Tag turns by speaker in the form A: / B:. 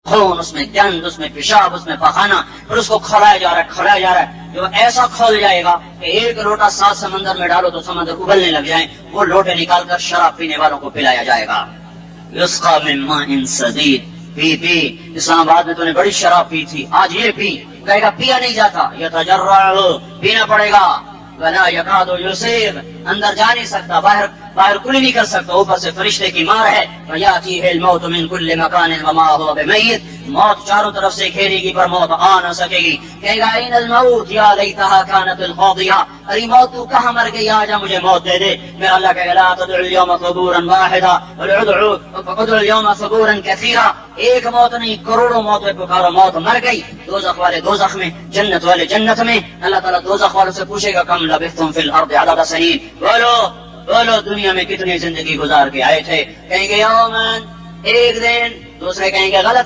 A: खून, उसमें गंद, उसमें पेशाब, उसमें पखाना, फिर उसको खौलाया जा रहा है। जो ऐसा खौल जाएगा कि एक लोटा 7 समंदर में डालो तो समंदर उबलने लग जाए। वो लोटे निकालकर शराब पीने वालों को पिलाया जाएगा। युस्का मिन माइन सदीद, पी इस्लामाबाद में तूने बड़ी शराब पी थी, आज ये पी। कहेगा पिया नहीं जाता, यतजर्रअ, पीना पड़ेगा। वला यकादु युसीर, अंदर जा नहीं सकता, बाहर कुल नहीं कर सकता, ऊपर से फरिश्ते की मार है। वयातिहिल मौत मिन कुल्लि मकानिन वमा हुवा बिमय्यित, मौत चारों तरफ से घेरेगी पर मौत आ न सकेगी। कहेगा ऐनल मौत या लैतहा कानतिल क़ादिया, अरे मौत तू कहाँ मर गई, आजा मुझे मौत दे दे। मेरा अल्लाह कहेगा ला तदउल यौम क़ुबूरन वाहिदा वदउल यौम क़ुबूरन कसीरा, एक मौत नहीं करोड़ों मौतें पुकारो। मौत मर गई, दोज़ख वाले दोज़ख में, जन्नत वाले जन्नत में। अल्लाह ताला दोज़ख वालों से पूछेगा कम लबिथ्तुम फिल अर्द अदद सनीन, बोलो दुनिया में कितनी जिंदगी गुजार के आए थे। कहेंगे यौमन, एक दिन। दूसरे कहेंगे गलत